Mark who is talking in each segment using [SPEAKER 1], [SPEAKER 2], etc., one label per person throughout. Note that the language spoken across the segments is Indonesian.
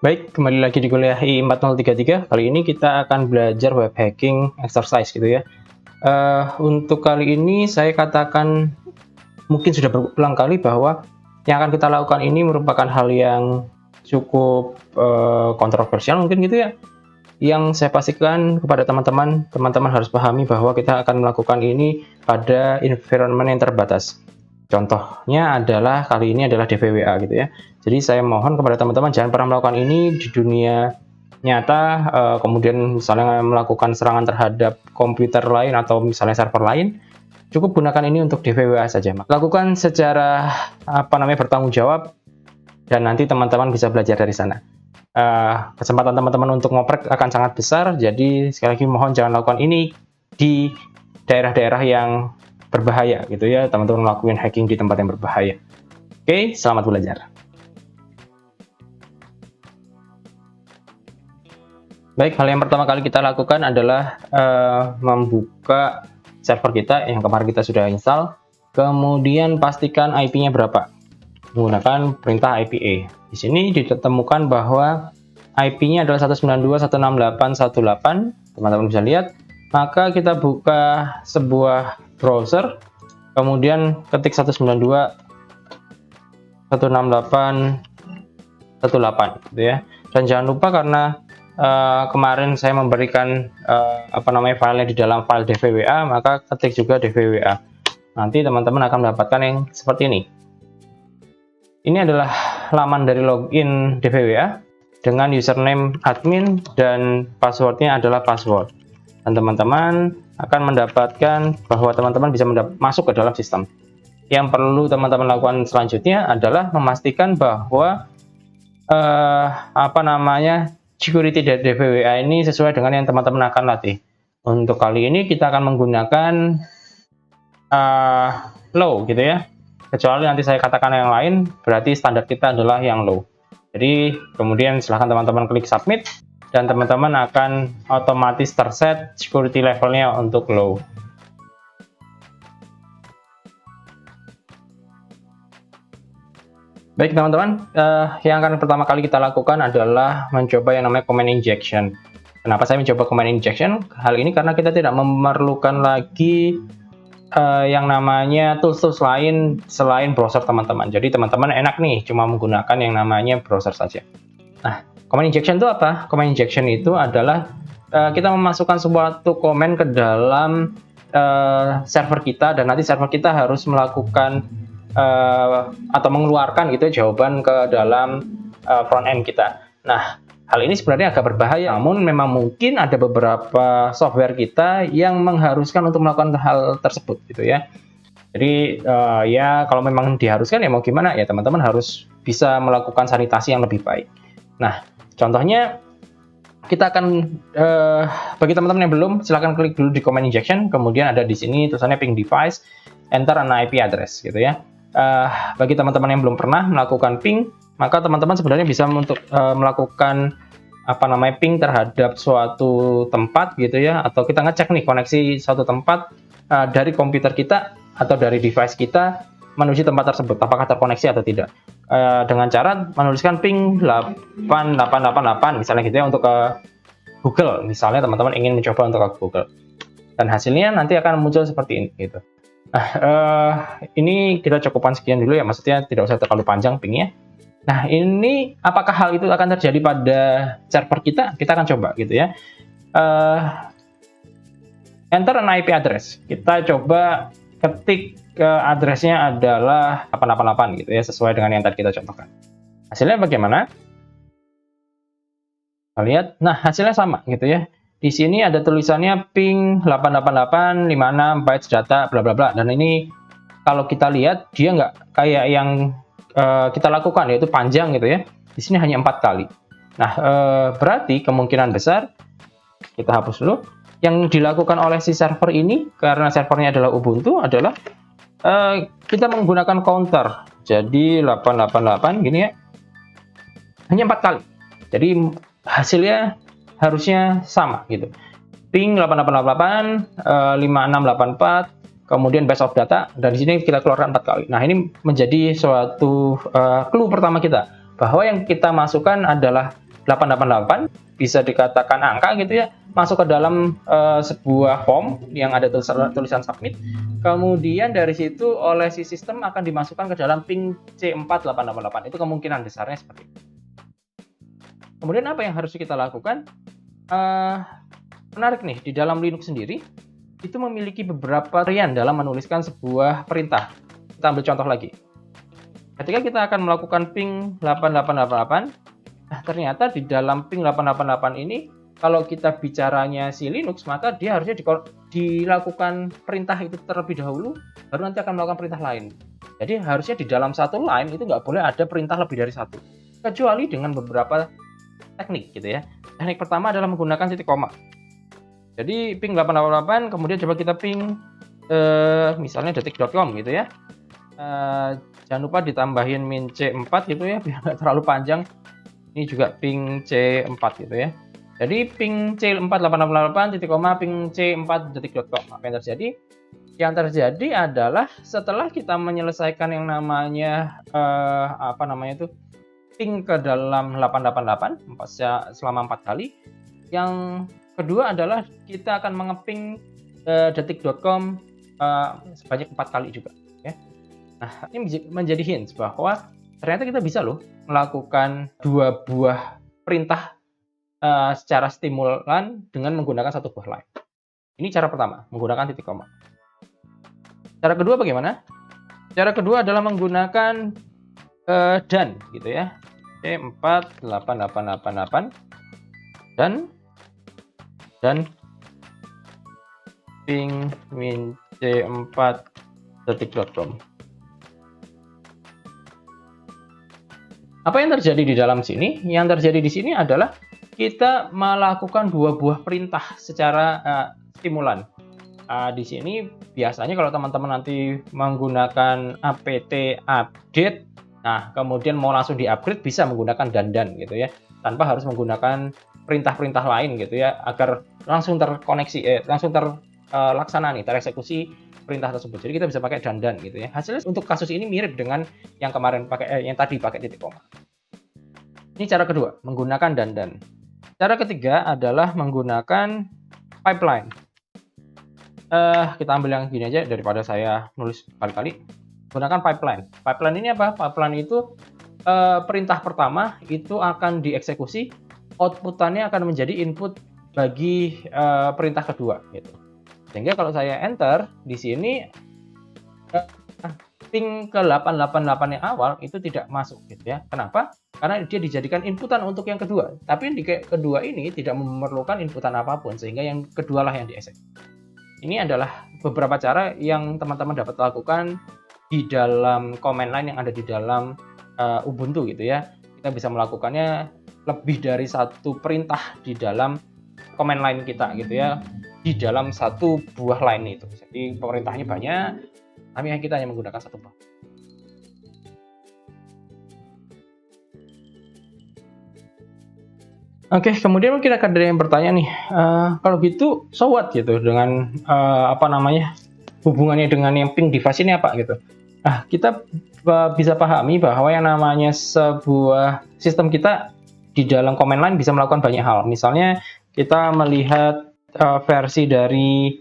[SPEAKER 1] Baik, kembali lagi di kuliah I4033. Kali ini kita akan belajar web hacking exercise gitu ya. Untuk kali ini saya katakan mungkin sudah berulang kali bahwa yang akan kita lakukan ini merupakan hal yang cukup kontroversial mungkin gitu ya. Yang saya pastikan kepada teman-teman harus pahami bahwa kita akan melakukan ini pada environment yang terbatas. Contohnya adalah kali ini adalah DVWA gitu ya. Jadi saya mohon kepada teman-teman jangan pernah melakukan ini di dunia nyata, kemudian misalnya melakukan serangan terhadap komputer lain atau misalnya server lain, cukup gunakan ini untuk DVWA saja. Lakukan secara bertanggung jawab dan nanti teman-teman bisa belajar dari sana. Kesempatan teman-teman untuk ngoprek akan sangat besar, jadi sekali lagi mohon jangan lakukan ini di daerah-daerah yang berbahaya gitu ya, teman-teman ngelakuin hacking di tempat yang berbahaya. Oke, selamat belajar. Baik, hal yang pertama kali kita lakukan adalah membuka server kita yang kemarin kita sudah install, kemudian pastikan IP-nya berapa menggunakan perintah IPA. Di sini ditemukan bahwa IP-nya adalah 192.168.1.8, teman-teman bisa lihat. Maka kita buka sebuah browser, kemudian ketik 192.168.1.8 gitu ya. Dan jangan lupa karena kemarin saya memberikan filenya di dalam file DVWA, maka ketik juga DVWA. Nanti teman-teman akan mendapatkan yang seperti ini. Ini adalah laman dari login DVWA dengan username admin dan passwordnya adalah password. Dan teman-teman akan mendapatkan bahwa teman-teman bisa masuk ke dalam sistem. Yang perlu teman-teman lakukan selanjutnya adalah memastikan bahwa security dari DVWA ini sesuai dengan yang teman-teman akan latih. Untuk kali ini kita akan menggunakan low gitu ya. Kecuali nanti saya katakan yang lain, berarti standar kita adalah yang low. Jadi kemudian silahkan teman-teman klik submit dan teman-teman akan otomatis terset security levelnya untuk low. Baik teman-teman, yang akan pertama kali kita lakukan adalah mencoba yang namanya command injection. Kenapa saya mencoba command injection? Hal ini karena kita tidak memerlukan lagi yang namanya tools-tools lain selain browser teman-teman. Jadi teman-teman enak nih cuma menggunakan yang namanya browser saja. Nah, command injection itu apa? Command injection itu adalah kita memasukkan suatu komen ke dalam server kita dan nanti server kita harus melakukan atau mengeluarkan gitu jawaban ke dalam front end kita. Nah, hal ini sebenarnya agak berbahaya, namun memang mungkin ada beberapa software kita yang mengharuskan untuk melakukan hal tersebut gitu ya. Jadi ya kalau memang diharuskan ya mau gimana ya, teman-teman harus bisa melakukan sanitasi yang lebih baik. Nah, contohnya kita akan bagi teman-teman yang belum, silahkan klik dulu di command injection, kemudian ada di sini tulisannya ping device, enter an IP address gitu ya. Bagi teman-teman yang belum pernah melakukan ping, maka teman-teman sebenarnya bisa untuk melakukan ping terhadap suatu tempat gitu ya, atau kita ngecek nih koneksi suatu tempat dari komputer kita atau dari device kita menuju tempat tersebut, apakah terkoneksi atau tidak, dengan cara menuliskan ping 8888 misalnya gitu ya untuk ke Google. Misalnya teman-teman ingin mencoba untuk ke Google dan hasilnya nanti akan muncul seperti ini gitu. Ini kita cukupkan sekian dulu ya, maksudnya tidak usah terlalu panjang pingnya. Nah, ini apakah hal itu akan terjadi pada server kita? Kita akan coba gitu ya. Enter an IP address. Kita coba ketik addressnya adalah 888 gitu ya, sesuai dengan yang tadi kita contohkan. Hasilnya bagaimana? Kita lihat. Nah, hasilnya sama gitu ya. Di sini ada tulisannya ping 88856 bytes data bla bla bla, dan ini kalau kita lihat dia nggak kayak yang kita lakukan yaitu panjang gitu ya. Di sini hanya 4 kali. Nah, berarti kemungkinan besar kita hapus dulu. Yang dilakukan oleh si server ini karena servernya adalah Ubuntu adalah kita menggunakan counter. Jadi 888 gini ya. Hanya 4 kali. Jadi hasilnya harusnya sama gitu. Ping 8888 5684, kemudian base of data, dan di sini kita keluarkan 4 kali. Nah, ini menjadi suatu clue pertama kita bahwa yang kita masukkan adalah 888, bisa dikatakan angka gitu ya, masuk ke dalam sebuah form yang ada tulisan submit. Kemudian dari situ oleh si sistem akan dimasukkan ke dalam ping C4888. Itu kemungkinan besarnya seperti itu. Kemudian apa yang harus kita lakukan? Menarik nih, di dalam Linux sendiri itu memiliki beberapa varian dalam menuliskan sebuah perintah. Kita ambil contoh lagi. Ketika kita akan melakukan ping 8888, ternyata di dalam ping 888 ini, kalau kita bicaranya si Linux, maka dia harusnya dilakukan perintah itu terlebih dahulu, baru nanti akan melakukan perintah lain. Jadi harusnya di dalam satu line itu nggak boleh ada perintah lebih dari satu, kecuali dengan beberapa teknik gitu ya. Teknik pertama adalah menggunakan titik koma. Jadi ping 888, kemudian coba kita ping misalnya detik.com gitu ya. Jangan lupa ditambahin min C4 gitu ya, biar nggak terlalu panjang. Ini juga ping C4 gitu ya. Jadi ping C4888 titik koma ping C4 detik.com. Apa yang terjadi? Yang terjadi adalah setelah kita menyelesaikan yang namanya ping ke dalam 888 selama 4 kali. Yang kedua adalah kita akan mengeping detik.com sebanyak 4 kali juga ya. Nah, ini menjadi hint bahwa ternyata kita bisa loh melakukan dua buah perintah secara stimulan dengan menggunakan satu buah line. Ini cara pertama, menggunakan titik koma. Cara kedua bagaimana? Cara kedua adalah menggunakan dan gitu ya. C488888 dan ping min C4 detik.com. Apa yang terjadi di dalam sini? Yang terjadi di sini adalah kita melakukan dua buah perintah secara stimulan. Di sini biasanya kalau teman-teman nanti menggunakan apt update, nah kemudian mau langsung di-upgrade bisa menggunakan dan gitu ya, tanpa harus menggunakan perintah-perintah lain gitu ya, agar langsung terkoneksi, langsung terlaksana nih, tereksekusi perintah tersebut. Jadi kita bisa pakai dan gitu ya. Hasilnya untuk kasus ini mirip dengan yang kemarin yang tadi pakai titik koma. Ini cara kedua, menggunakan dan. Cara ketiga adalah menggunakan pipeline. Kita ambil yang gini aja daripada saya nulis kali-kali. Gunakan pipeline. Pipeline ini apa? Pipeline itu perintah pertama itu akan dieksekusi, outputannya akan menjadi input bagi perintah kedua gitu. Sehingga kalau saya enter di sini ping ke 888 yang awal itu tidak masuk gitu ya. Kenapa? Karena dia dijadikan inputan untuk yang kedua. Tapi di kedua ini tidak memerlukan inputan apapun, sehingga yang kedualah yang dieksekusi. Ini adalah beberapa cara yang teman-teman dapat lakukan di dalam command line yang ada di dalam Ubuntu gitu ya. Kita bisa melakukannya lebih dari satu perintah di dalam command line kita gitu ya, di dalam satu buah line itu. Jadi perintahnya banyak, tapi kita hanya menggunakan satu buah. Oke, kemudian mungkin akan ada yang bertanya nih, kalau gitu so what gitu dengan hubungannya dengan yang ping device ini apa gitu. Nah, kita bisa pahami bahwa yang namanya sebuah sistem kita di dalam command line bisa melakukan banyak hal. Misalnya kita melihat versi dari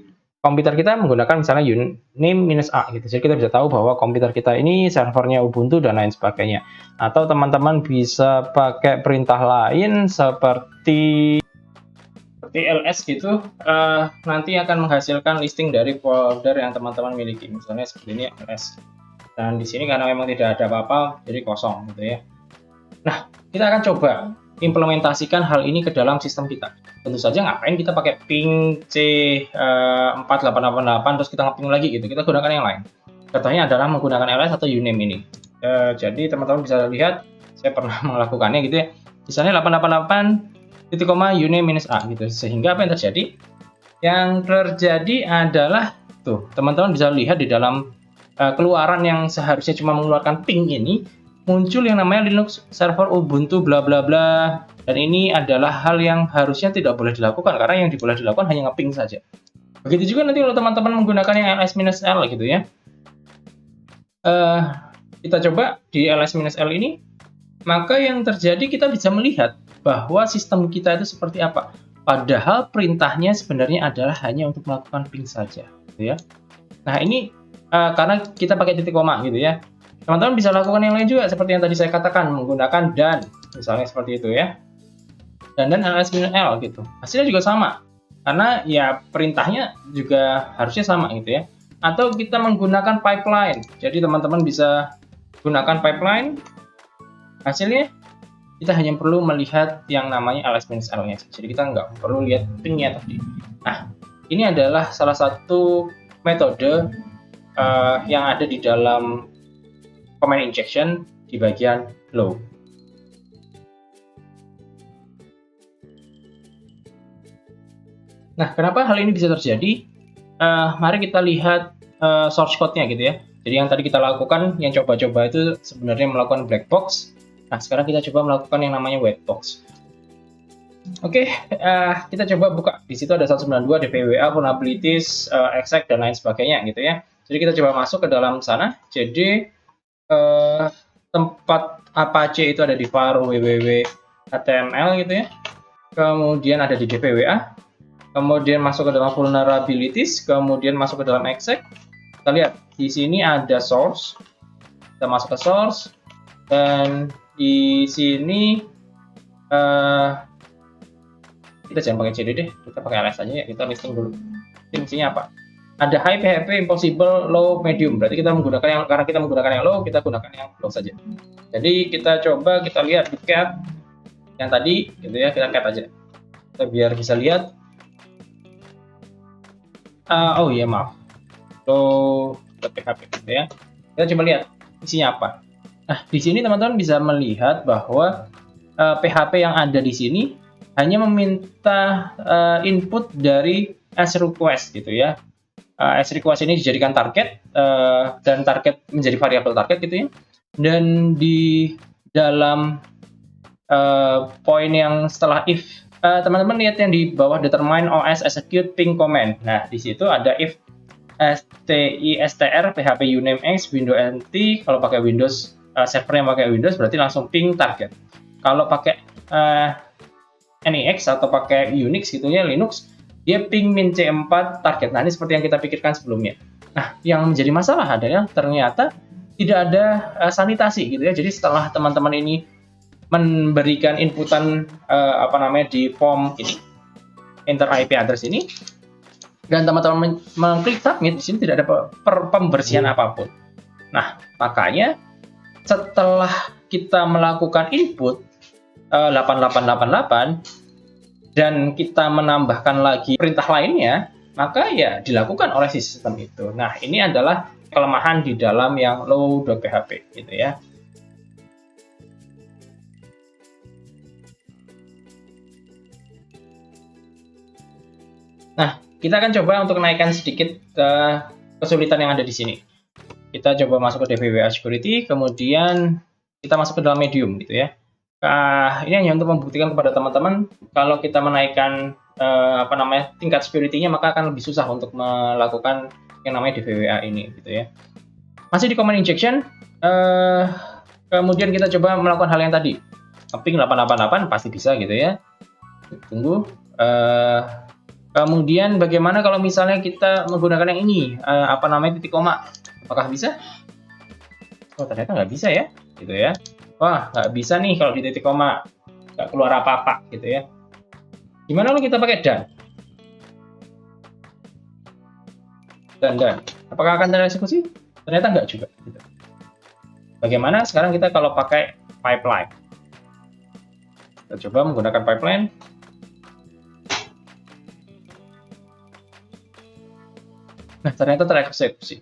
[SPEAKER 1] komputer kita menggunakan misalnya uname-a gitu. Jadi kita bisa tahu bahwa komputer kita ini servernya Ubuntu dan lain sebagainya. Atau teman-teman bisa pakai perintah lain seperti ls gitu, nanti akan menghasilkan listing dari folder yang teman-teman miliki. Misalnya seperti ini ls. Dan di sini karena memang tidak ada apa-apa, jadi kosong gitu ya. Nah, kita akan coba implementasikan hal ini ke dalam sistem kita. Tentu saja ngapain kita pakai ping C4888 terus kita ngeping lagi gitu. Kita gunakan yang lain. Contohnya adalah menggunakan ls atau uname ini. Jadi teman-teman bisa lihat saya pernah melakukannya gitu ya. Misalnya 888 uname-a gitu. Sehingga apa yang terjadi? Yang terjadi adalah tuh, teman-teman bisa lihat di dalam keluaran yang seharusnya cuma mengeluarkan ping ini, muncul yang namanya Linux server Ubuntu bla bla bla, dan ini adalah hal yang harusnya tidak boleh dilakukan karena yang boleh dilakukan hanya ngeping saja. Begitu juga nanti kalau teman-teman menggunakan yang ls-l gitu ya. Kita coba di ls-l ini, maka yang terjadi kita bisa melihat bahwa sistem kita itu seperti apa. Padahal perintahnya sebenarnya adalah hanya untuk melakukan ping saja, gitu ya. Nah ini karena kita pakai titik koma gitu ya. Teman-teman bisa lakukan yang lain juga seperti yang tadi saya katakan, menggunakan dan, misalnya seperti itu ya. Dan ls-l gitu. Hasilnya juga sama. Karena ya perintahnya juga harusnya sama gitu ya. Atau kita menggunakan pipeline. Jadi teman-teman bisa gunakan pipeline. Hasilnya kita hanya perlu melihat yang namanya ls-l-nya. Jadi kita nggak perlu lihat pingnya tadi. Nah, ini adalah salah satu metode yang ada di dalam command injection di bagian low. Nah, kenapa hal ini bisa terjadi? Mari kita lihat source code-nya gitu ya. Jadi yang tadi kita lakukan, yang coba-coba itu sebenarnya melakukan black box. Nah, sekarang kita coba melakukan yang namanya white box. Oke, kita coba buka. Di situ ada 192, DPWA, vulnerabilities, exec, dan lain sebagainya gitu ya. Jadi kita coba masuk ke dalam sana. Jadi tempat Apache itu ada di var www.html gitu ya. Kemudian ada di DPWA. Kemudian masuk ke dalam vulnerabilities. Kemudian masuk ke dalam exec. Kita lihat di sini ada source. Kita masuk ke source. Dan di sini kita jangan pakai CD deh, kita pakai ls aja ya. Kita listing dulu. Ini fungsinya apa? Ada high, PHP, impossible, low, medium. Berarti kita menggunakan yang, karena kita menggunakan yang low, kita gunakan yang low saja. Jadi kita coba, kita lihat di cat yang tadi gitu ya, kita cat aja. Kita biar bisa lihat. Oh iya, maaf. Low PHP gitu ya. Kita coba lihat isinya apa. Nah, di sini teman-teman bisa melihat bahwa PHP yang ada di sini hanya meminta input dari as request gitu ya. As request ini dijadikan target dan target menjadi variabel target gitu ya. Dan di dalam poin yang setelah if, teman-teman lihat yang di bawah determine OS execute ping command. Nah, di situ ada if str php uname x window nt. Kalau pakai Windows, server yang pakai Windows berarti langsung ping target. Kalau pakai NEX atau pakai Unix gitu ya, Linux, dia ping min C4 target. Nah, ini seperti yang kita pikirkan sebelumnya. Nah, yang menjadi masalah adalah ternyata tidak ada sanitasi gitu ya. Jadi setelah teman-teman ini memberikan inputan di form ini, enter IP address ini, dan teman-teman mengklik submit, di sini tidak ada pembersihan apapun. Nah, makanya setelah kita melakukan input 8888 dan kita menambahkan lagi perintah lainnya, maka ya dilakukan oleh si sistem itu. Nah, ini adalah kelemahan di dalam yang low.php gitu ya. Nah, kita akan coba untuk naikkan sedikit kesulitan yang ada di sini. Kita coba masuk ke DPWA security, kemudian kita masuk ke dalam medium gitu ya. Ini hanya untuk membuktikan kepada teman-teman kalau kita menaikkan tingkat security-nya, maka akan lebih susah untuk melakukan yang namanya DPWA ini gitu ya. Masih di command injection, kemudian kita coba melakukan hal yang tadi, ping 888 pasti bisa gitu ya. Tunggu. Kemudian bagaimana kalau misalnya kita menggunakan yang ini, titik koma, apakah bisa? Oh, ternyata nggak bisa ya, gitu ya. Wah, nggak bisa nih kalau di titik koma, nggak keluar apa-apa gitu ya. Gimana kalau kita pakai dan? Dan. Apakah akan tereksekusi? Ternyata nggak juga. Gitu. Bagaimana sekarang kita kalau pakai pipeline? Kita coba menggunakan pipeline. Nah, ternyata tereksekusi.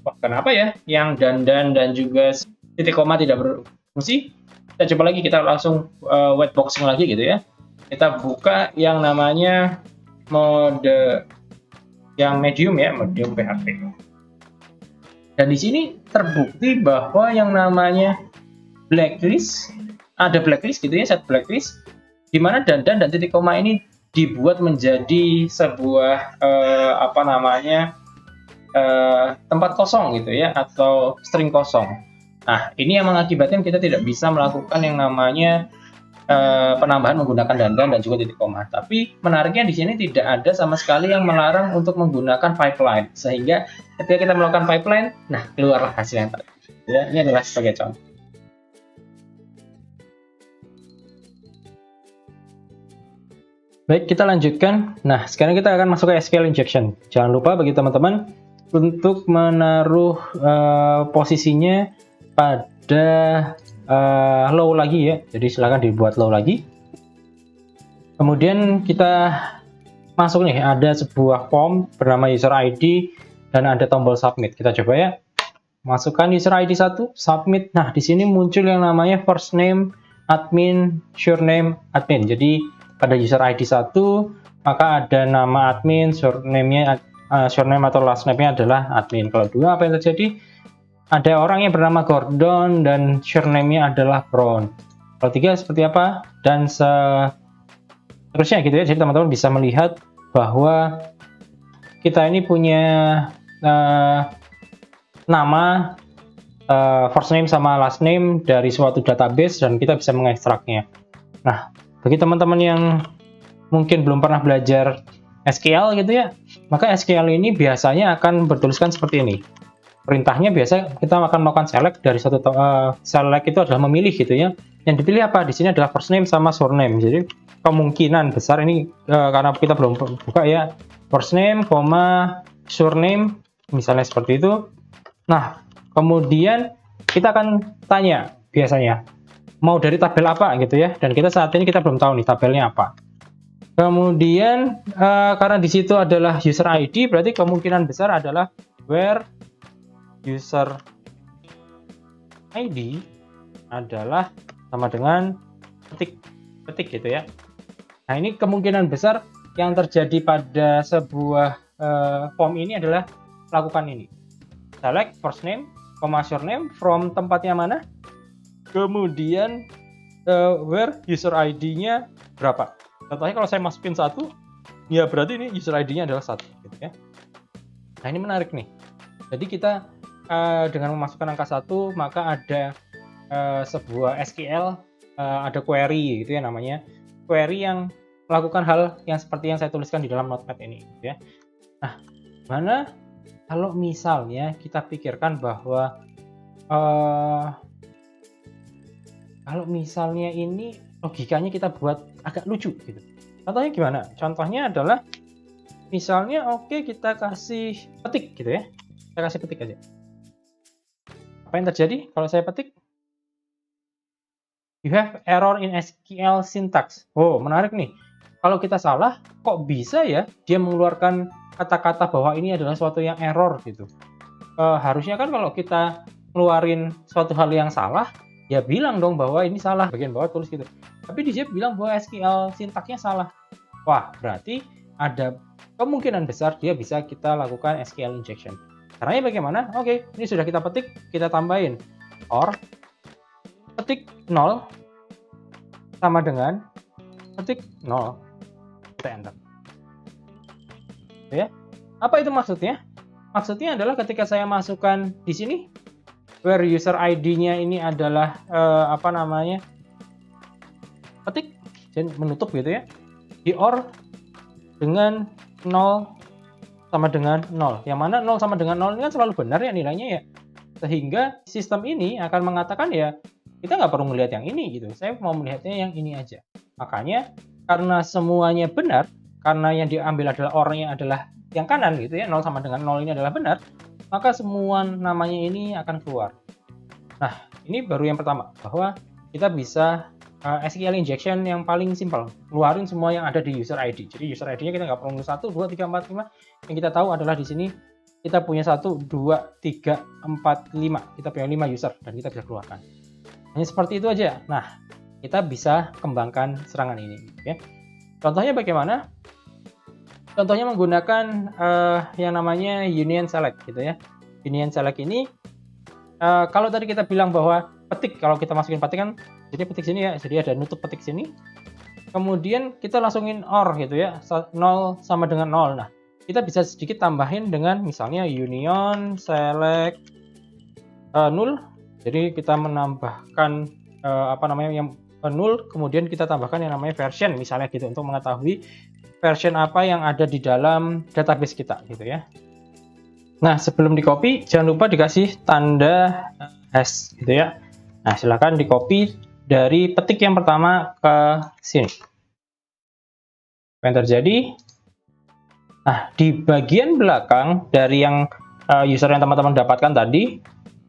[SPEAKER 1] Wah, kenapa ya yang dan juga titik koma tidak berfungsi? Kita coba lagi, kita langsung white boxing lagi gitu ya. Kita buka yang namanya mode yang medium ya, medium PHP. Dan di sini terbukti bahwa yang namanya blacklist, ada blacklist gitu ya, set blacklist, di mana dan titik koma ini dibuat menjadi sebuah tempat kosong gitu ya, atau string kosong. Nah, ini yang mengakibatkan kita tidak bisa melakukan yang namanya penambahan menggunakan dandan dan juga titik koma. Tapi menariknya di sini tidak ada sama sekali yang melarang untuk menggunakan pipeline. Sehingga ketika kita melakukan pipeline, nah keluarlah hasil yang tadi. Ya, ini adalah sebagai contoh. Baik, kita lanjutkan. Nah, sekarang kita akan masuk ke SQL injection. Jangan lupa bagi teman-teman untuk menaruh posisinya pada low lagi ya. Jadi silakan dibuat low lagi. Kemudian kita masuk nih, ada sebuah form bernama user ID dan ada tombol submit. Kita coba ya. Masukkan user ID 1, submit. Nah, di sini muncul yang namanya first name admin, surname admin. Jadi pada user ID 1, maka ada nama admin, surname-nya surname atau last name-nya adalah admin. Kalau 2, apa yang terjadi? Ada orang yang bernama Gordon dan surname-nya adalah Brown. Kalau 3 seperti apa? Dan seterusnya gitu ya. Jadi teman-teman bisa melihat bahwa kita ini punya nama, first name sama last name dari suatu database dan kita bisa mengekstraknya. Nah, bagi teman-teman yang mungkin belum pernah belajar SQL gitu ya, maka SQL ini biasanya akan bertuliskan seperti ini. Perintahnya biasa kita akan melakukan select dari satu select itu adalah memilih gitu ya. Yang dipilih apa? Di sini adalah first name sama surname. Jadi kemungkinan besar ini karena kita belum buka ya, first name, surname, misalnya seperti itu. Nah, kemudian kita akan tanya biasanya mau dari tabel apa gitu ya, dan kita saat ini kita belum tahu nih tabelnya apa. Kemudian karena di situ adalah user ID, berarti kemungkinan besar adalah where user ID adalah sama dengan petik gitu ya. Nah, ini kemungkinan besar yang terjadi pada sebuah form ini adalah lakukan ini. Select first name, surname from tempatnya mana, kemudian where user ID-nya berapa. Contohnya kalau saya masukin 1, ya berarti ini user ID-nya adalah 1 gitu ya. Nah, ini menarik nih. Jadi kita dengan memasukkan angka 1, maka ada sebuah SQL, ada query gitu ya namanya. Query yang melakukan hal yang seperti yang saya tuliskan di dalam notepad ini gitu ya. Nah, mana kalau misalnya kita pikirkan bahwa kalau misalnya ini logikanya kita buat agak lucu gitu. Contohnya gimana? Contohnya adalah misalnya kita kasih petik gitu ya. Kita kasih petik aja. Apa yang terjadi kalau saya petik? You have error in SQL syntax. Oh, menarik nih. Kalau kita salah, kok bisa ya dia mengeluarkan kata-kata bahwa ini adalah suatu yang error gitu. Harusnya kan kalau kita ngeluarin suatu hal yang salah, ya bilang dong bahwa ini salah, bagian bawah tulis gitu. Tapi dia bilang bahwa SQL sintaksnya salah. Wah, berarti ada kemungkinan besar dia bisa kita lakukan SQL injection. Caranya bagaimana? Oke, ini sudah kita petik, kita tambahin or petik 0 sama dengan petik 0. Kita enter. Ya. Apa itu maksudnya? Maksudnya adalah ketika saya masukkan di sini where user ID-nya ini adalah petik, jadi menutup gitu ya. Di or dengan 0 sama dengan 0. Yang mana 0 sama dengan 0 ini kan selalu benar ya nilainya ya. Sehingga sistem ini akan mengatakan ya kita nggak perlu melihat yang ini gitu. Saya mau melihatnya yang ini aja. Makanya karena semuanya benar, karena yang diambil adalah orangnya adalah yang kanan gitu ya, 0 sama dengan 0 ini adalah benar, maka semua namanya ini akan keluar. Nah, ini baru yang pertama, bahwa kita bisa SQL injection yang paling simpel, keluarin semua yang ada di user ID. Jadi user ID-nya kita nggak perlu 1, 2, 3, 4, 5. Yang kita tahu adalah di sini kita punya 1, 2, 3, 4, 5. Kita punya 5 user dan kita bisa keluarkan. Hanya seperti itu aja. Nah, kita bisa kembangkan serangan ini. Ya. Contohnya bagaimana? Contohnya menggunakan yang namanya union select gitu ya. Union select ini kalau tadi kita bilang bahwa petik, kalau kita masukin petik kan jadi petik sini ya, jadi ada nutup petik sini. Kemudian kita langsungin or gitu ya, 0 sama dengan 0. Nah, kita bisa sedikit tambahin dengan misalnya union select null. Jadi kita menambahkan apa namanya yang null, kemudian kita tambahkan yang namanya version misalnya gitu untuk mengetahui version apa yang ada di dalam database kita gitu ya. Nah, sebelum di copy jangan lupa dikasih tanda hash gitu ya. Nah, silahkan di copy dari petik yang pertama ke sini. Apa yang terjadi? Nah, di bagian belakang dari yang user yang teman-teman dapatkan tadi,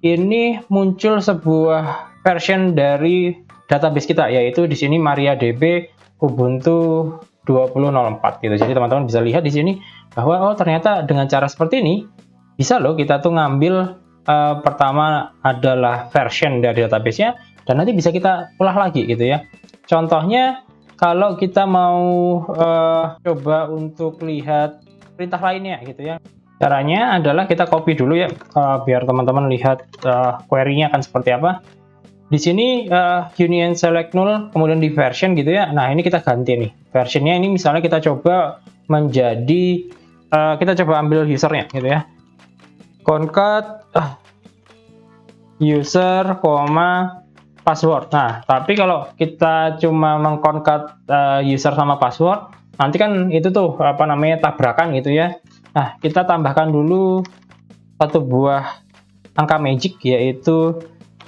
[SPEAKER 1] ini muncul sebuah version dari database kita, yaitu di sini MariaDB Ubuntu 20.04 gitu. Jadi teman-teman bisa lihat di sini bahwa oh ternyata dengan cara seperti ini bisa loh kita tuh ngambil pertama adalah version dari database-nya dan nanti bisa kita olah lagi gitu ya. Contohnya kalau kita mau coba untuk lihat perintah lainnya gitu ya. Caranya adalah kita copy dulu ya, biar teman-teman lihat query-nya akan seperti apa. Di sini union select null, kemudian di version gitu ya. Nah, ini kita ganti nih. Versionnya ini misalnya kita coba menjadi, kita coba ambil usernya gitu ya. Concat user, password. Nah, tapi kalau kita cuma mengkonkat user sama password, nanti kan itu tuh apa namanya tabrakan gitu ya. Nah, kita tambahkan dulu satu buah angka magic yaitu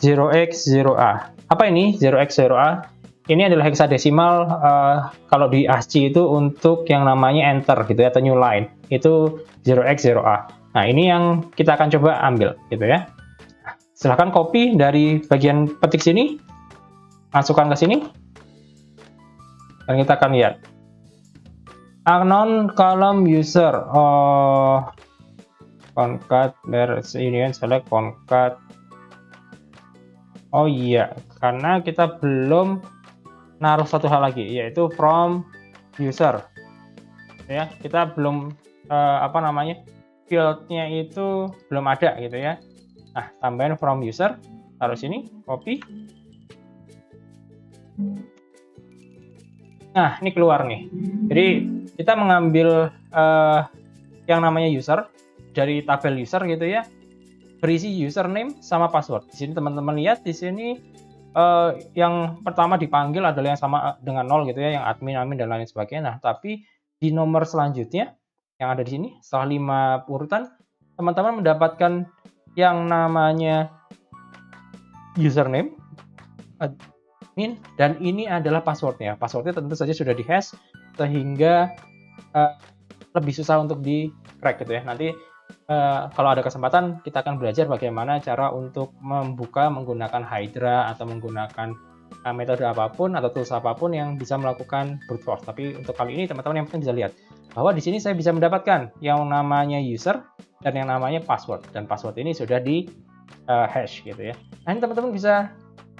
[SPEAKER 1] 0x0a. Apa ini 0x0a? Ini adalah hexadesimal kalau di ASCII itu untuk yang namanya enter gitu ya, atau new line. Itu 0x0a. Nah, ini yang kita akan coba ambil gitu ya. Silahkan copy dari bagian petik sini, masukkan ke sini, dan kita akan lihat unknown column user. Oh, concat union select concat. Oh iya, karena kita belum naruh satu hal lagi, yaitu from user. Ya, kita belum apa namanya fieldnya itu belum ada gitu ya. Nah, tambahin from user, taruh sini, copy. Nah, ini keluar nih. Jadi kita mengambil yang namanya user dari tabel user gitu ya, berisi username sama password. Di sini teman-teman lihat di sini yang pertama dipanggil adalah yang sama dengan 0 gitu ya, yang admin dan lain sebagainya. Nah, tapi di nomor selanjutnya yang ada di sini setelah 5 urutan, teman-teman mendapatkan yang namanya username, admin, dan ini adalah passwordnya. Passwordnya tentu saja sudah dihash sehingga lebih susah untuk di crack gitu ya. Nanti kalau ada kesempatan kita akan belajar bagaimana cara untuk membuka menggunakan Hydra atau menggunakan metode apapun atau tools apapun yang bisa melakukan brute force. Tapi untuk kali ini teman-teman yang penting bisa lihat bahwa di sini saya bisa mendapatkan yang namanya user dan yang namanya password, dan password ini sudah di hash gitu ya. Nah, ini teman-teman bisa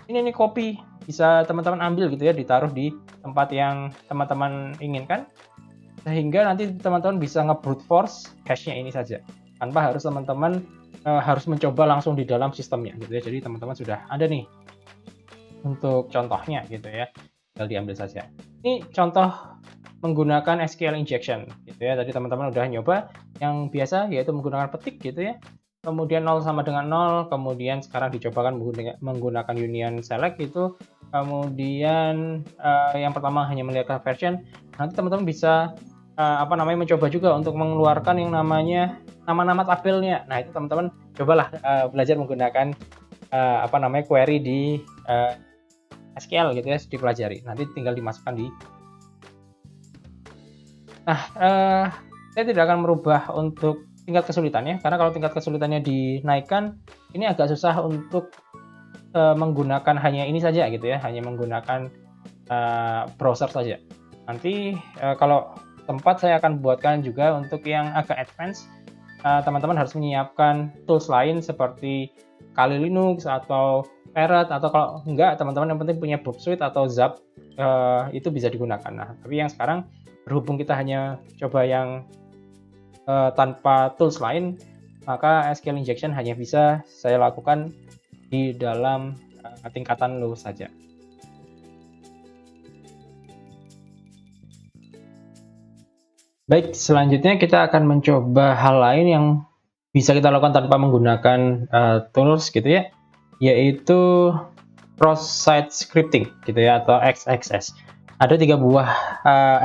[SPEAKER 1] ini copy, bisa teman-teman ambil gitu ya, ditaruh di tempat yang teman-teman inginkan, sehingga nanti teman-teman bisa nge-brute force hash-nya ini saja tanpa harus teman-teman harus mencoba langsung di dalam sistemnya gitu ya. Jadi teman-teman sudah ada nih untuk contohnya gitu ya, tinggal diambil saja. Ini contoh menggunakan SQL injection gitu ya. Tadi teman-teman udah nyoba yang biasa yaitu menggunakan petik gitu ya. Kemudian 0 sama dengan 0, kemudian sekarang dicobakan menggunakan union select itu. Kemudian yang pertama hanya melihat version. Nanti teman-teman bisa apa namanya mencoba juga untuk mengeluarkan yang namanya nama-nama tabelnya. Nah, itu teman-teman cobalah belajar menggunakan apa namanya query di SQL gitu ya, dipelajari. Nanti tinggal dimasukkan di. Nah, saya tidak akan merubah untuk tingkat kesulitannya, karena kalau tingkat kesulitannya dinaikkan, ini agak susah untuk menggunakan hanya ini saja gitu ya, hanya menggunakan browser saja. Nanti kalau tempat saya akan buatkan juga untuk yang agak advance, teman-teman harus menyiapkan tools lain seperti Kali Linux atau Parrot, atau kalau enggak teman-teman yang penting punya Burp Suite atau Zap, itu bisa digunakan. Nah, tapi yang sekarang berhubung kita hanya coba yang tanpa tools lain, maka SQL injection hanya bisa saya lakukan di dalam tingkatan low saja. Baik, selanjutnya kita akan mencoba hal lain yang bisa kita lakukan tanpa menggunakan tools gitu ya, yaitu cross-site scripting gitu ya, atau XXS. Ada 3 buah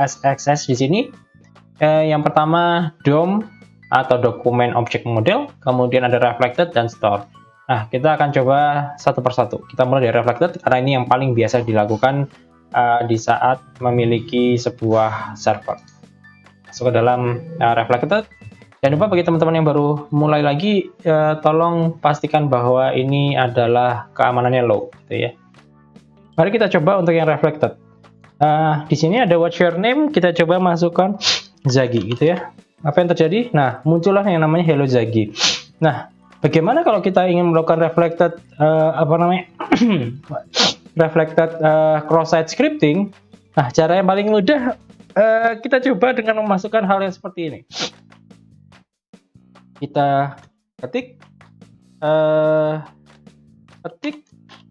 [SPEAKER 1] XXS di sini. Yang pertama DOM atau Document Object Model, kemudian ada Reflected dan Store. Nah, kita akan coba satu persatu. Kita mulai dari Reflected karena ini yang paling biasa dilakukan di saat memiliki sebuah server. Masuk ke dalam Reflected. Jangan lupa bagi teman-teman yang baru mulai lagi, tolong pastikan bahwa ini adalah keamanannya low, gitu ya. Mari kita coba untuk yang Reflected. Di sini ada What's Your Name, kita coba masukkan Zagi, gitu ya. Apa yang terjadi? Nah, muncullah yang namanya Hello Zagi. Nah, bagaimana kalau kita ingin melakukan Reflected, Reflected cross-site scripting? Nah, cara yang paling mudah kita coba dengan memasukkan hal yang seperti ini. Kita ketik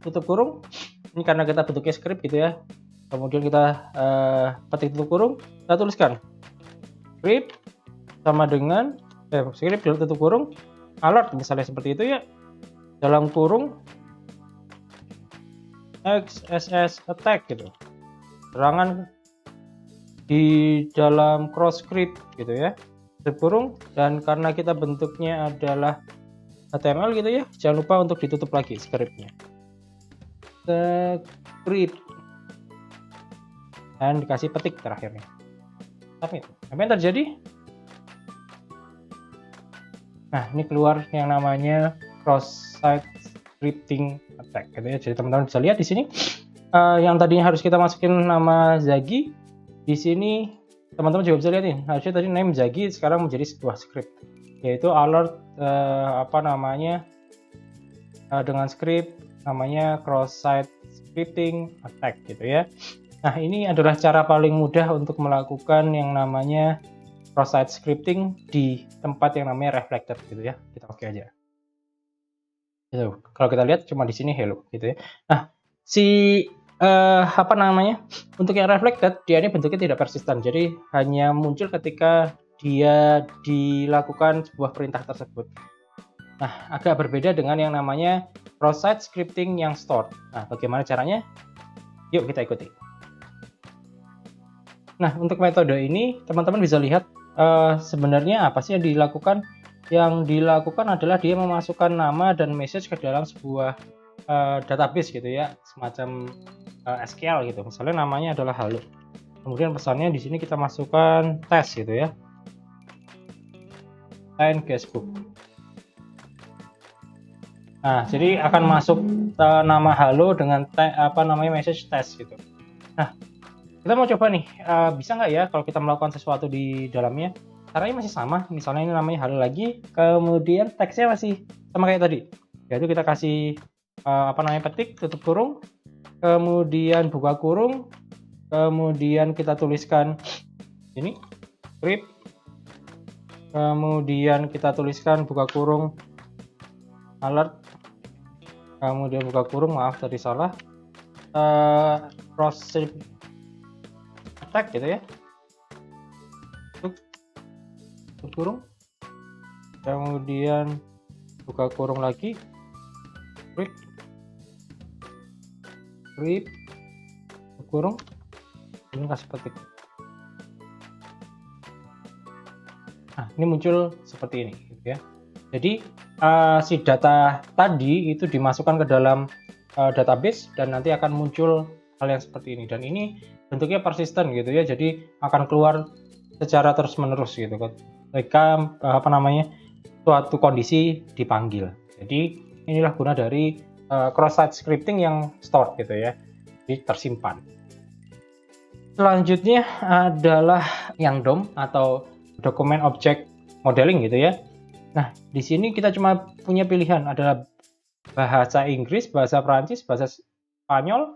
[SPEAKER 1] tutup kurung. Ini karena kita bentuknya script gitu ya. Kemudian kita ketik tutup kurung, kita tuliskan script sama dengan script tutup kurung alert, misalnya seperti itu ya, dalam kurung XSS attack gitu, serangan di dalam cross script gitu ya, tutup kurung. Dan karena kita bentuknya adalah HTML gitu ya, jangan lupa untuk ditutup lagi scriptnya, script, dan dikasih petik terakhirnya. Tapi apa yang terjadi? Nah, ini keluar yang namanya cross-site scripting attack gitu ya. Jadi teman-teman bisa lihat di sini yang tadinya harus kita masukin nama Zagi, di sini teman-teman juga bisa lihat nih, harusnya tadi name Zagi sekarang menjadi sebuah script, yaitu alert dengan script namanya cross-site scripting attack gitu ya. Nah, ini adalah cara paling mudah untuk melakukan yang namanya cross-site scripting di tempat yang namanya Reflected gitu ya. Kita oke aja. Gitu. Kalau kita lihat cuma di sini hello gitu ya. Nah, untuk yang Reflected, dia ini bentuknya tidak persisten. Jadi hanya muncul ketika dia dilakukan sebuah perintah tersebut. Nah, agak berbeda dengan yang namanya cross-site scripting yang stored. Nah, bagaimana caranya? Yuk kita ikuti. Nah, untuk metode ini teman-teman bisa lihat sebenarnya apa sih yang dilakukan. Yang dilakukan adalah dia memasukkan nama dan message ke dalam sebuah database gitu ya, semacam SQL gitu. Misalnya namanya adalah halo. Kemudian pesannya di sini kita masukkan tes gitu ya. Sign guestbook. Nah, jadi akan masuk nama halo dengan message test gitu. Nah, kita mau coba nih, bisa nggak ya kalau kita melakukan sesuatu di dalamnya. Caranya masih sama, misalnya ini namanya halo lagi, kemudian teksnya masih sama kayak tadi, yaitu kita kasih petik tutup kurung, kemudian buka kurung, kemudian kita tuliskan ini script, kemudian kita tuliskan buka kurung alert, kemudian buka kurung, maaf tadi salah, cross attack gitu ya, tutup kurung, kemudian buka kurung lagi, script, tutup kurung, ini kasih petik. Nah, ini muncul seperti ini gitu ya. Jadi si data tadi itu dimasukkan ke dalam database dan nanti akan muncul hal yang seperti ini, dan ini bentuknya persisten gitu ya, jadi akan keluar secara terus-menerus gitu kan ketika suatu kondisi dipanggil. Jadi inilah guna dari cross-site scripting yang stored gitu ya, jadi tersimpan. Selanjutnya adalah yang DOM atau Document Object Modeling gitu ya. Nah, di sini kita cuma punya pilihan adalah bahasa Inggris, bahasa Prancis, bahasa Spanyol.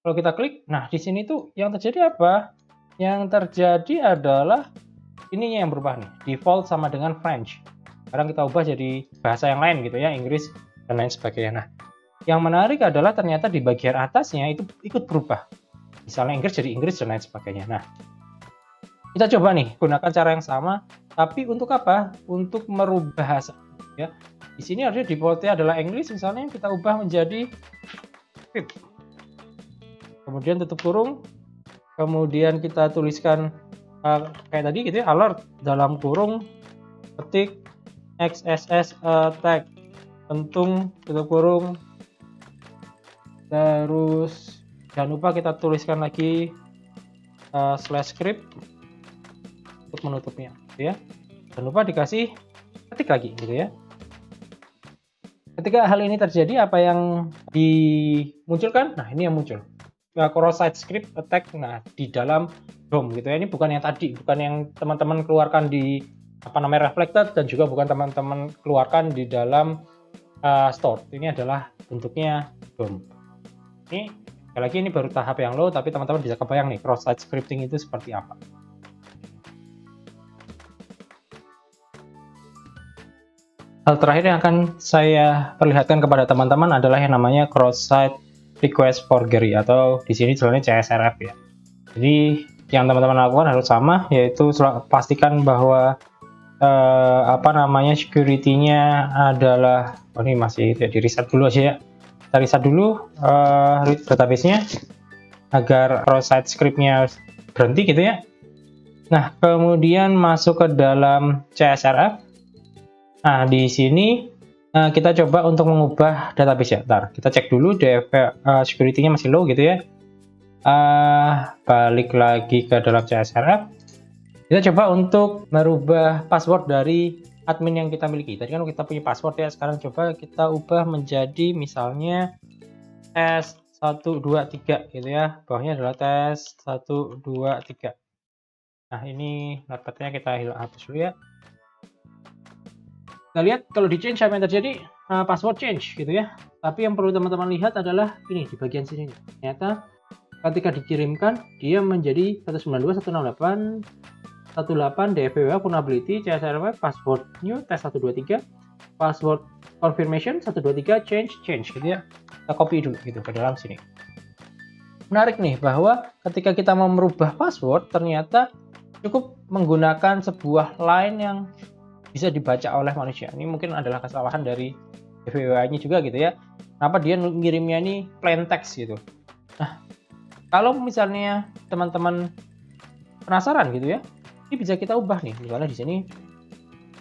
[SPEAKER 1] Kalau kita klik, nah di sini tuh yang terjadi apa? Yang terjadi adalah ininya yang berubah nih, default sama dengan French. Sekarang kita ubah jadi bahasa yang lain gitu ya, Inggris dan lain sebagainya. Nah, yang menarik adalah ternyata di bagian atasnya itu ikut berubah. Misalnya Inggris jadi Inggris dan lain sebagainya. Nah, Kita coba nih gunakan cara yang sama, tapi untuk apa? Untuk merubah bahasa ya. Di sini harusnya defaultnya adalah English, misalnya kita ubah menjadi script. Kemudian tutup kurung, kemudian kita tuliskan kayak tadi gitu ya, alert dalam kurung ketik XSS attack pentung tutup kurung, terus jangan lupa kita tuliskan lagi slash script untuk menutupnya gitu ya. Jangan lupa dikasih ketik lagi gitu ya. Ketika hal ini terjadi, apa yang dimunculkan? Nah, ini yang muncul cross-site script attack. Nah, di dalam DOM gitu ya. Ini bukan yang tadi, bukan yang teman-teman keluarkan di reflected, dan juga bukan teman-teman keluarkan di dalam store. Ini adalah bentuknya DOM. Ini sekali lagi, ini baru tahap yang low, tapi teman-teman bisa kebayang nih cross-site scripting itu seperti apa. Hal terakhir yang akan saya perlihatkan kepada teman-teman adalah yang namanya cross-site request forgery, atau di sini sebenarnya CSRF ya. Jadi yang teman-teman lakukan harus sama, yaitu pastikan bahwa security-nya adalah, ini masih di reset dulu aja ya. Kita reset dulu database-nya agar cross-site script-nya berhenti gitu ya. Nah, kemudian masuk ke dalam CSRF. Nah, di sini kita coba untuk mengubah database ya. Ntar kita cek dulu security-nya masih low gitu ya. Balik lagi ke dalam CSRF. Kita coba untuk merubah password dari admin yang kita miliki. Tadi kan kita punya password ya. Sekarang coba kita ubah menjadi misalnya tes 123 gitu ya. Bawahnya adalah tes 123. Nah, ini notepad-nya kita hapus dulu ya. Kita lihat kalau di change apa yang terjadi, password change gitu ya. Tapi yang perlu teman-teman lihat adalah ini di bagian sini. Ternyata ketika dikirimkan dia menjadi 192.168.18 DFWA vulnerability CSRF password new test 123 password confirmation 123 change gitu ya. Kita copy dulu gitu ke dalam sini. Menarik nih bahwa ketika kita mau merubah password, ternyata cukup menggunakan sebuah line yang bisa dibaca oleh manusia. Ini mungkin adalah kesalahan dari DFWA-nya juga gitu ya. Kenapa dia ngirimnya ini plain text gitu. Nah, kalau misalnya teman-teman penasaran gitu ya, ini bisa kita ubah nih. Misalnya di sini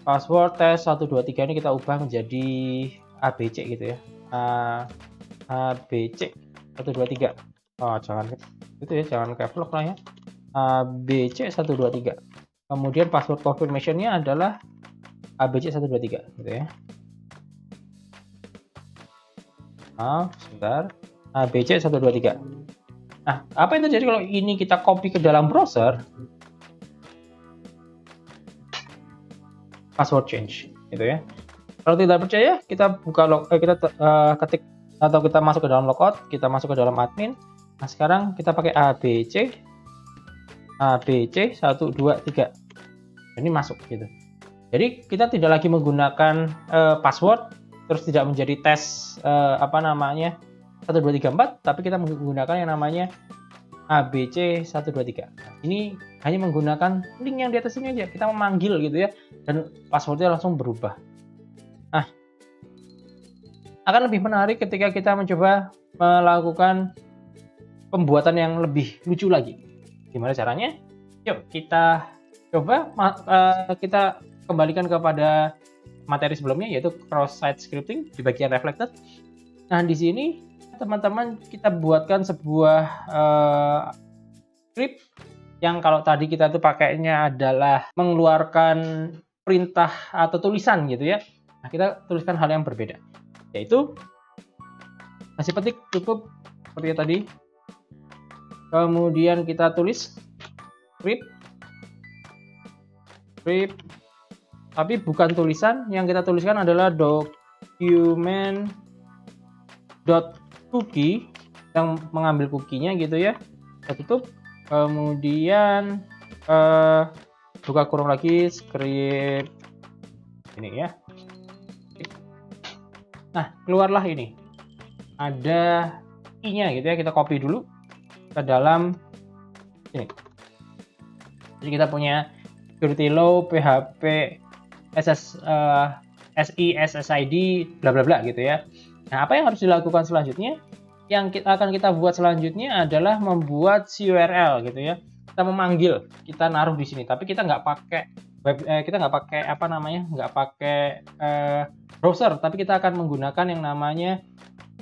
[SPEAKER 1] password tes 123 ini kita ubah menjadi ABC gitu ya. ABC 123. Oh, jangan itu ya, jangan caps lah ya. ABC 123. Kemudian password confirmation-nya adalah ABC 123 gitu ya. Sebentar. ABC 123. Nah, apa yang terjadi kalau ini kita copy ke dalam browser? Password change gitu ya. Kalau tidak percaya, kita buka ketik atau kita masuk ke dalam logout, kita masuk ke dalam admin. Nah, sekarang kita pakai ABC 123. Ini masuk gitu. Jadi kita tidak lagi menggunakan password terus tidak menjadi tes 1234, tapi kita menggunakan yang namanya ABC 123. Nah, ini hanya menggunakan link yang di atas ini aja. Kita memanggil gitu ya, dan passwordnya langsung berubah. Nah, akan lebih menarik ketika kita mencoba melakukan pembuatan yang lebih lucu lagi. Gimana caranya? Yuk kita coba kita kembalikan kepada materi sebelumnya, yaitu cross-site scripting di bagian reflected. Nah, di sini teman-teman kita buatkan sebuah script yang kalau tadi kita tuh pakainya adalah mengeluarkan perintah atau tulisan gitu ya. Nah, kita tuliskan hal yang berbeda, yaitu kasih petik cukup seperti tadi. Kemudian kita tulis script, tapi bukan tulisan. Yang kita tuliskan adalah document.cookie, yang mengambil cookie-nya gitu ya. Kita tutup, kemudian buka kurung lagi, script ini ya. Nah, keluarlah ini ada key-nya gitu ya. Kita copy dulu ke dalam ini. Jadi kita punya security low, PHP, SID, bla bla bla gitu ya. Nah, apa yang harus dilakukan selanjutnya? Yang akan kita buat selanjutnya adalah membuat URL gitu ya. Kita memanggil, kita naruh di sini, tapi kita nggak pakai kita nggak pakai apa namanya, nggak pakai browser, tapi kita akan menggunakan yang namanya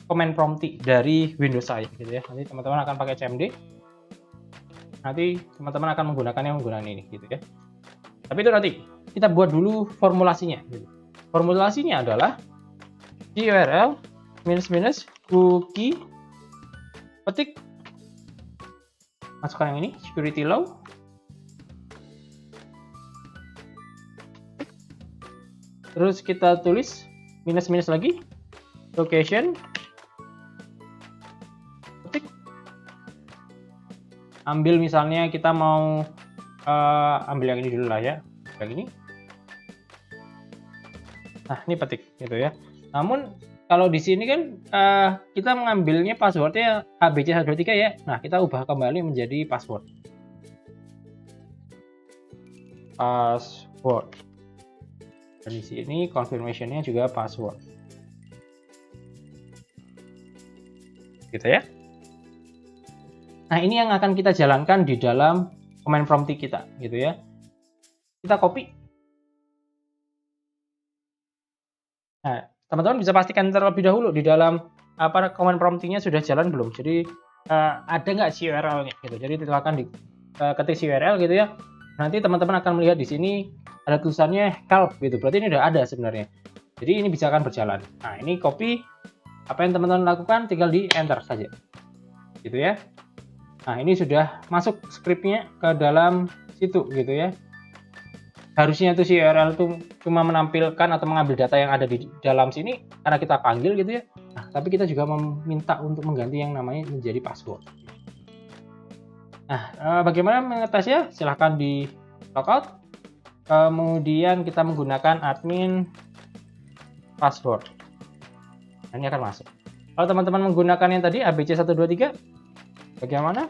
[SPEAKER 1] command prompt dari Windows saya gitu ya. Nanti teman-teman akan pakai CMD. Nanti teman-teman akan menggunakan ini gitu ya. Tapi itu nanti kita buat dulu formulasinya gitu. Formulasinya adalah URL minus cookie, petik, masukkan yang ini, security low, terus kita tulis minus lagi, location, petik, ambil misalnya kita mau ambil yang ini dulu lah ya, yang ini. Nah, ini petik gitu ya. Namun kalau di sini kan kita mengambilnya passwordnya ABC123 ya. Nah, kita ubah kembali menjadi password. Dan di sini confirmation-nya juga password. Gitu ya. Nah, ini yang akan kita jalankan di dalam command prompt kita gitu ya. Kita copy. Nah, teman-teman bisa pastikan terlebih dahulu di dalam command prompt-nya sudah jalan belum. Jadi ada nggak URL-nya gitu. Jadi silakan ketik URL gitu ya. Nanti teman-teman akan melihat di sini ada tulisannya help gitu. Berarti ini udah ada sebenarnya. Jadi ini bisa akan berjalan. Nah, ini copy. Apa yang teman-teman lakukan tinggal di enter saja. Gitu ya. Nah, ini sudah masuk script-nya ke dalam situ gitu ya. Harusnya tuh si URL itu cuma menampilkan atau mengambil data yang ada di dalam sini karena kita panggil gitu ya. Nah, tapi kita juga meminta untuk mengganti yang namanya menjadi password. Nah, bagaimana mengetesnya? Silahkan di logout. Kemudian kita menggunakan admin password. Nah, ini akan masuk. Kalau teman-teman menggunakan yang tadi ABC123, bagaimana?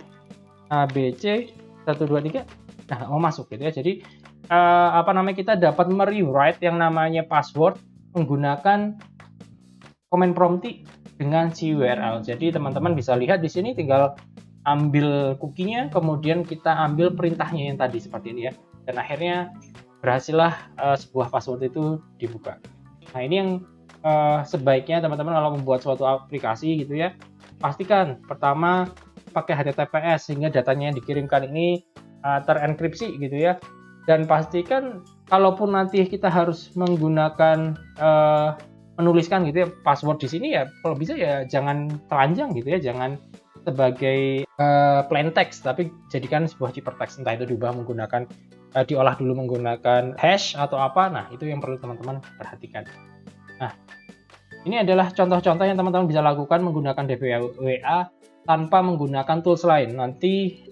[SPEAKER 1] ABC123. Nah, mau masuk gitu ya. Jadi kita dapat merewrite yang namanya password menggunakan command prompt dengan si URL. Jadi teman-teman bisa lihat di sini tinggal ambil cookie-nya, kemudian kita ambil perintahnya yang tadi seperti ini ya. Dan akhirnya berhasillah sebuah password itu dibuka. Nah, ini yang sebaiknya teman-teman kalau membuat suatu aplikasi gitu ya, pastikan pertama pakai HTTPS sehingga datanya yang dikirimkan ini terenkripsi gitu ya. Dan pastikan kalaupun nanti kita harus menggunakan menuliskan gitu ya password di sini ya, kalau bisa ya jangan telanjang gitu ya, jangan sebagai plain text, tapi jadikan sebuah ciphertext, entah itu diubah menggunakan diolah dulu menggunakan hash atau apa. Nah, itu yang perlu teman-teman perhatikan. Nah, ini adalah contoh-contoh yang teman-teman bisa lakukan menggunakan DPWA tanpa menggunakan tools lain. Nanti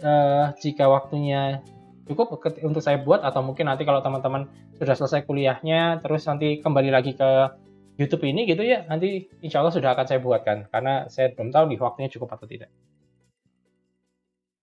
[SPEAKER 1] jika waktunya cukup untuk saya buat, atau mungkin nanti kalau teman-teman sudah selesai kuliahnya terus nanti kembali lagi ke YouTube ini gitu ya, nanti insya Allah sudah akan saya buatkan karena saya belum tahu nih waktunya cukup atau tidak.